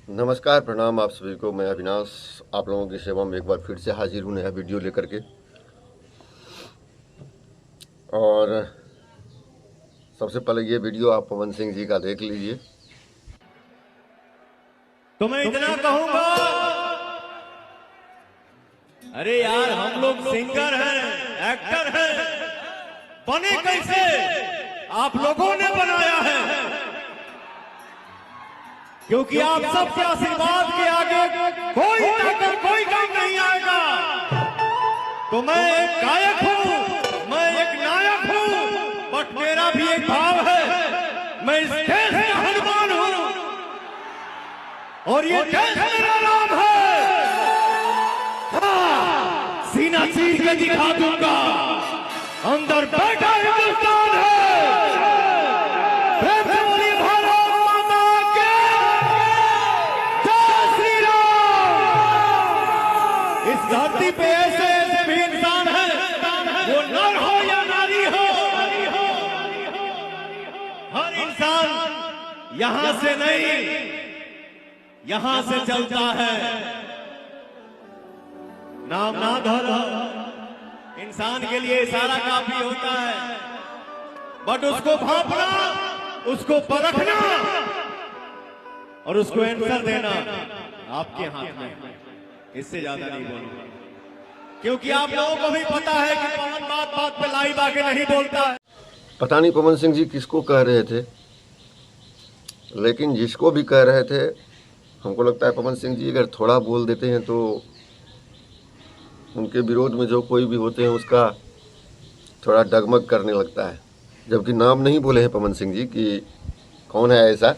नमस्कार, प्रणाम आप सभी को। मैं अविनाश आप लोगों की सेवा में एक बार फिर से हाजिर हूँ नया वीडियो लेकर के। और सबसे पहले ये वीडियो आप पवन सिंह जी का देख लीजिए। तो मैं इतना कहूंगा, अरे यार हम लोग सिंगर हैं, एक्टर हैं, बने कैसे? आप लोगों ने बनाया है, क्योंकि आप सबके आशीर्वाद के आगे कोई ताकत कोई काम नहीं आएगा। तो मैं एक गायक हूं, मैं एक नायक हूं, बट मेरा भी एक भाव है। मैं इस देश का हनुमान हूं और ये देश मेरा नाम है। हाँ, सीना चीर के दिखा दूंगा, अंदर बैठा हिंदुस्तान है। प्रेम से बोलिए भारत माता की जय श्री राम। इस धरती पे ऐसे ऐसे भी इंसान हैं, वो नर हो या नारी हो, हर इंसान यहां से नहीं, यहां से चलता है। नाम ना धरो, इंसान के लिए इशारा काफी होता है, बट उसको भांपना, उसको परखना और उसको आंसर देना आपके हाथ में। इससे ज्यादा नहीं बोलूंगा, क्योंकि आप लोगों को भी पता है कि पवन बात बात पे लाइव आके नहीं बोलता है। पता नहीं पवन सिंह जी किसको कह रहे थे, लेकिन जिसको भी कह रहे थे, हमको लगता है पवन सिंह जी अगर थोड़ा बोल देते हैं तो उनके विरोध में जो कोई भी होते हैं उसका थोड़ा डगमग करने लगता है। जबकि नाम नहीं बोले हैं पवन सिंह जी कि कौन है ऐसा,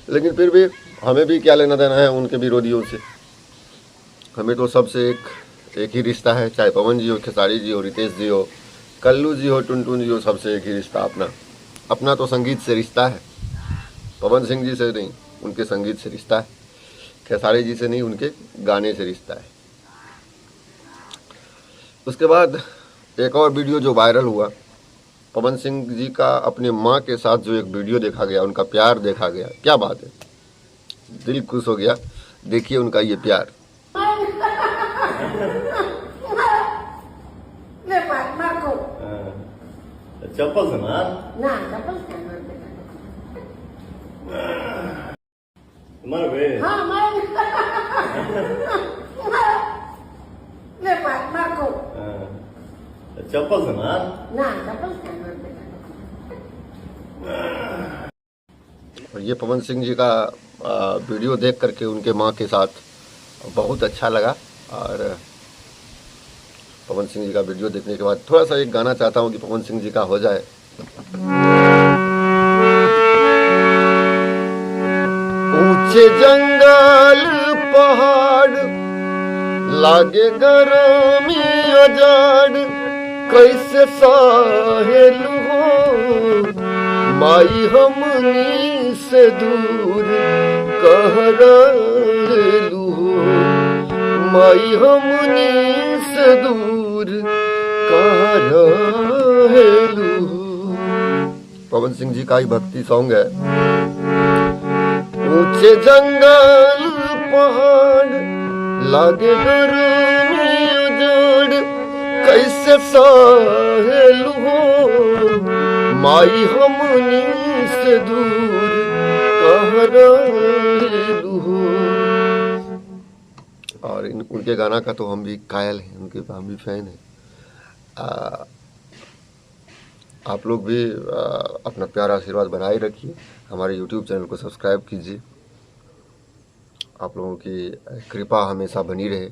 लेकिन फिर भी हमें भी क्या लेना देना है उनके विरोधियों से। हमें तो सबसे एक ही रिश्ता है, चाहे पवन जी हो, खेसारी जी हो, रितेश जी हो, कल्लू जी हो, टुनटुन जी हो, सबसे एक ही रिश्ता अपना तो संगीत से रिश्ता है। पवन सिंह जी से नहीं, उनके संगीत से रिश्ता है। खेसारी जी से नहीं, उनके गाने से रिश्ता है। उसके बाद एक और वीडियो जो वायरल हुआ, पवन सिंह जी का अपने माँ के साथ जो एक वीडियो देखा गया, उनका प्यार देखा गया। क्या बात है, दिल खुश हो गया। देखिए उनका ये प्यार। चप्पल से मार मार बे। हाँ मार चप्पल से मार ना, चप्पल से और ये पवन सिंह जी का वीडियो देख करके उनके माँ के साथ बहुत अच्छा लगा। और पवन सिंह जी का वीडियो देखने के बाद थोड़ा सा एक गाना चाहता हूँ कि पवन सिंह जी का हो जाए। ऊंचे जंगल पहाड़ लागे गरमी अजाड़, कैसे साहेल हो माई हमनी से दूर कह रहेलू हो, माई हमनी से दूर कह रहेलू हो। पवन सिंह जी का ही भक्ति सॉन्ग है। ऊंचे जंगल पहाड़ लागे गरमी उजाड़, कैसे साहेल हो माई हमनी से दूर कह रहेलू हो। और उनके गाना का तो हम भी कायल हैं, उनके हम भी फैन हैं। आप लोग भी अपना प्यारा आशीर्वाद बनाए रखिए। हमारे YouTube चैनल को सब्सक्राइब कीजिए। आप लोगों की कृपा हमेशा बनी रहे।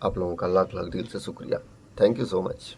आप लोगों का लाख लाख दिल से शुक्रिया। Thank you so much.